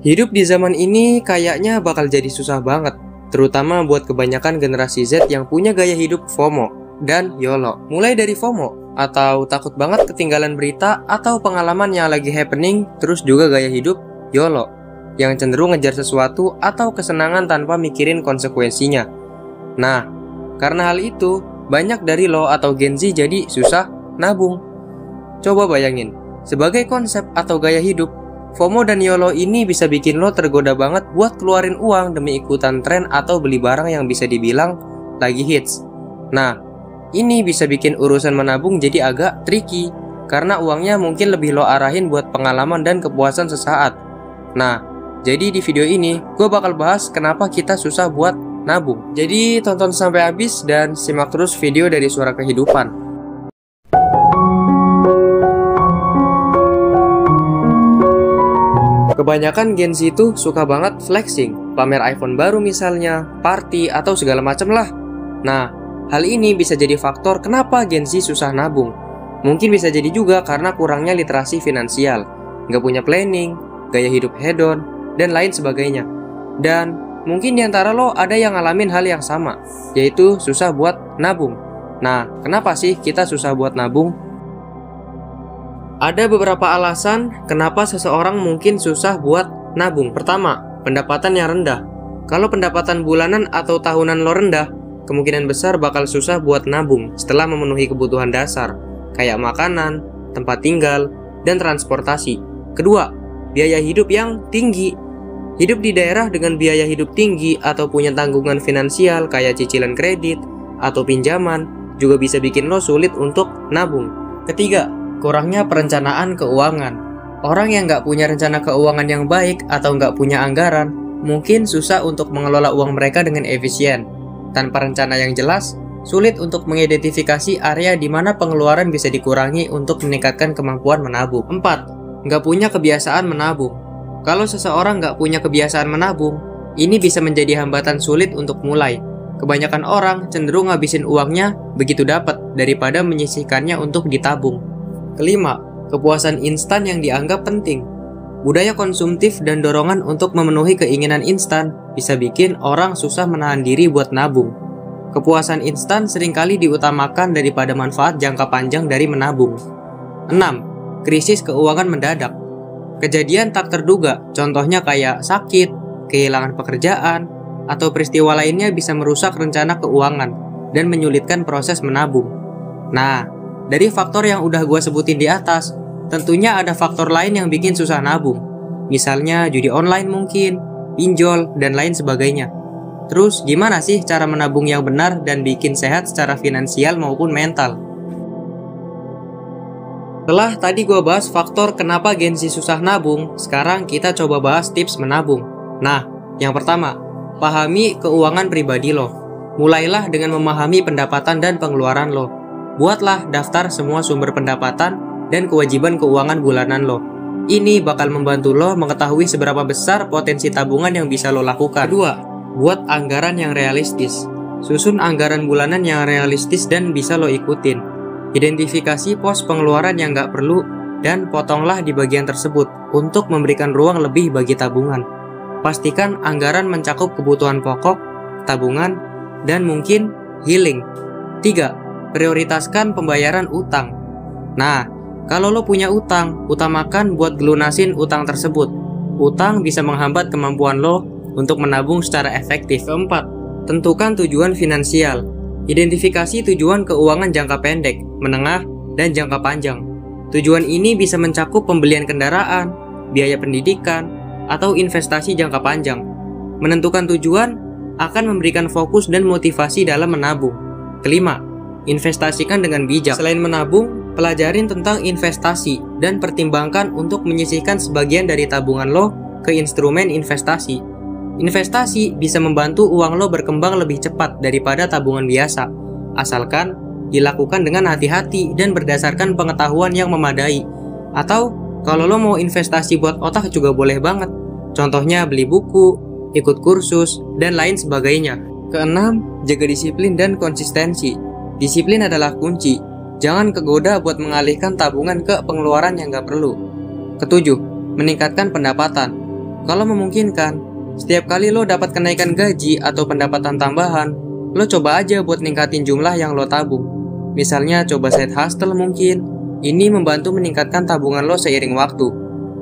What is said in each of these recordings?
Hidup di zaman ini kayaknya bakal jadi susah banget, terutama buat kebanyakan generasi Z yang punya gaya hidup FOMO dan YOLO. Mulai dari FOMO, atau takut banget ketinggalan berita atau pengalaman yang lagi happening, terus juga gaya hidup YOLO, yang cenderung ngejar sesuatu atau kesenangan tanpa mikirin konsekuensinya. Nah, karena hal itu, banyak dari lo atau Gen Z jadi susah nabung. Coba bayangin, sebagai konsep atau gaya hidup, FOMO dan YOLO ini bisa bikin lo tergoda banget buat keluarin uang demi ikutan tren atau beli barang yang bisa dibilang lagi hits. Nah, ini bisa bikin urusan menabung jadi agak tricky, karena uangnya mungkin lebih lo arahin buat pengalaman dan kepuasan sesaat. Nah, jadi di video ini, gue bakal bahas kenapa kita susah buat nabung. Jadi tonton sampai habis dan simak terus video dari Suara Kehidupan. Kebanyakan Gen Z itu suka banget flexing, pamer iPhone baru misalnya, party, atau segala macam lah. Nah, hal ini bisa jadi faktor kenapa Gen Z susah nabung. Mungkin bisa jadi juga karena kurangnya literasi finansial, nggak punya planning, gaya hidup hedon, dan lain sebagainya. Dan mungkin diantara lo ada yang ngalamin hal yang sama, yaitu susah buat nabung. Nah, kenapa sih kita susah buat nabung? Ada beberapa alasan kenapa seseorang mungkin susah buat nabung. Pertama, pendapatan yang rendah. Kalau pendapatan bulanan atau tahunan lo rendah, kemungkinan besar bakal susah buat nabung setelah memenuhi kebutuhan dasar, kayak makanan, tempat tinggal, dan transportasi. Kedua, biaya hidup yang tinggi. Hidup di daerah dengan biaya hidup tinggi atau punya tanggungan finansial kayak cicilan kredit atau pinjaman juga bisa bikin lo sulit untuk nabung. Ketiga, kurangnya perencanaan keuangan. Orang yang nggak punya rencana keuangan yang baik atau nggak punya anggaran, mungkin susah untuk mengelola uang mereka dengan efisien. Tanpa rencana yang jelas, sulit untuk mengidentifikasi area di mana pengeluaran bisa dikurangi untuk meningkatkan kemampuan menabung. 4. Nggak punya kebiasaan menabung. Kalau seseorang nggak punya kebiasaan menabung, ini bisa menjadi hambatan sulit untuk mulai. Kebanyakan orang cenderung ngabisin uangnya begitu dapat daripada menyisihkannya untuk ditabung. Kelima, kepuasan instan yang dianggap penting. Budaya konsumtif dan dorongan untuk memenuhi keinginan instan bisa bikin orang susah menahan diri buat nabung. Kepuasan instan seringkali diutamakan daripada manfaat jangka panjang dari menabung. 6. Krisis keuangan mendadak. Kejadian tak terduga, contohnya kayak sakit, kehilangan pekerjaan, atau peristiwa lainnya bisa merusak rencana keuangan dan menyulitkan proses menabung. Nah, dari faktor yang udah gue sebutin di atas, tentunya ada faktor lain yang bikin susah nabung. Misalnya judi online mungkin, pinjol, dan lain sebagainya. Terus gimana sih cara menabung yang benar dan bikin sehat secara finansial maupun mental? Setelah tadi gue bahas faktor kenapa Gen Z susah nabung, sekarang kita coba bahas tips menabung. Nah, yang pertama, pahami keuangan pribadi lo. Mulailah dengan memahami pendapatan dan pengeluaran lo. Buatlah daftar semua sumber pendapatan dan kewajiban keuangan bulanan lo. Ini bakal membantu lo mengetahui seberapa besar potensi tabungan yang bisa lo lakukan. Kedua, buat anggaran yang realistis. Susun anggaran bulanan yang realistis dan bisa lo ikutin. Identifikasi pos pengeluaran yang nggak perlu dan potonglah di bagian tersebut untuk memberikan ruang lebih bagi tabungan. Pastikan anggaran mencakup kebutuhan pokok, tabungan, dan mungkin healing. 3. Prioritaskan pembayaran utang. Nah, kalau lo punya utang, utamakan buat gelunasin utang tersebut. Utang bisa menghambat kemampuan lo untuk menabung secara efektif. Keempat, tentukan tujuan finansial. Identifikasi tujuan keuangan jangka pendek, menengah, dan jangka panjang. Tujuan ini bisa mencakup pembelian kendaraan, biaya pendidikan, atau investasi jangka panjang. Menentukan tujuan akan memberikan fokus dan motivasi dalam menabung. Kelima, investasikan dengan bijak. Selain menabung, pelajarin tentang investasi dan pertimbangkan untuk menyisihkan sebagian dari tabungan lo ke instrumen investasi. Investasi bisa membantu uang lo berkembang lebih cepat daripada tabungan biasa, asalkan dilakukan dengan hati-hati dan berdasarkan pengetahuan yang memadai. Atau kalau lo mau investasi buat otak juga boleh banget. Contohnya beli buku, ikut kursus, dan lain sebagainya. Keenam, jaga disiplin dan konsistensi. Disiplin adalah kunci. Jangan kegoda buat mengalihkan tabungan ke pengeluaran yang gak perlu. Ketujuh, meningkatkan pendapatan. Kalau memungkinkan, setiap kali lo dapat kenaikan gaji atau pendapatan tambahan, lo coba aja buat ningkatin jumlah yang lo tabung. Misalnya coba side hustle mungkin. Ini membantu meningkatkan tabungan lo seiring waktu.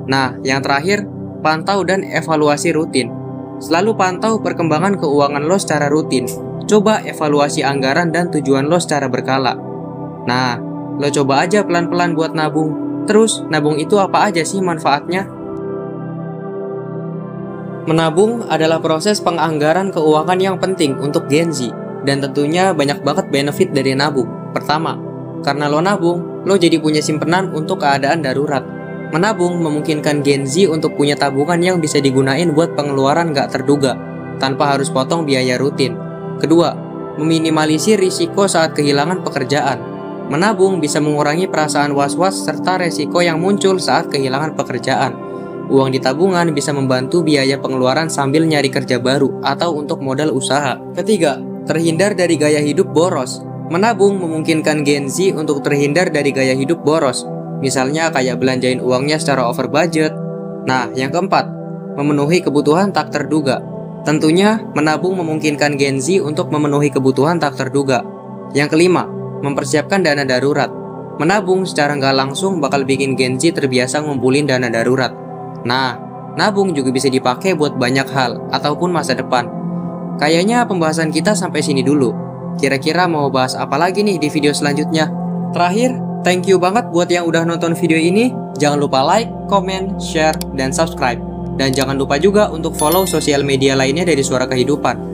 Nah, yang terakhir, pantau dan evaluasi rutin. Selalu pantau perkembangan keuangan lo secara rutin. Coba evaluasi anggaran dan tujuan lo secara berkala. Nah, lo coba aja pelan-pelan buat nabung. Terus, nabung itu apa aja sih manfaatnya? Menabung adalah proses penganggaran keuangan yang penting untuk Gen Z, dan tentunya banyak banget benefit dari nabung. Pertama, karena lo nabung, lo jadi punya simpenan untuk keadaan darurat. Menabung memungkinkan Gen Z untuk punya tabungan yang bisa digunain buat pengeluaran gak terduga, tanpa harus potong biaya rutin. Kedua, meminimalisir risiko saat kehilangan pekerjaan. Menabung bisa mengurangi perasaan was-was serta resiko yang muncul saat kehilangan pekerjaan. Uang di tabungan bisa membantu biaya pengeluaran sambil nyari kerja baru atau untuk modal usaha. Ketiga, terhindar dari gaya hidup boros. Menabung memungkinkan Gen Z untuk terhindar dari gaya hidup boros. Misalnya kayak belanjain uangnya secara over budget. Nah, yang keempat, memenuhi kebutuhan tak terduga. Tentunya, menabung memungkinkan Gen Z untuk memenuhi kebutuhan tak terduga. Yang kelima, mempersiapkan dana darurat. Menabung secara nggak langsung bakal bikin Gen Z terbiasa ngumpulin dana darurat. Nah, nabung juga bisa dipakai buat banyak hal ataupun masa depan. Kayaknya pembahasan kita sampai sini dulu. Kira-kira mau bahas apa lagi nih di video selanjutnya? Terakhir, thank you banget buat yang udah nonton video ini. Jangan lupa like, comment, share, dan subscribe. Dan jangan lupa juga untuk follow sosial media lainnya dari Suara Kehidupan.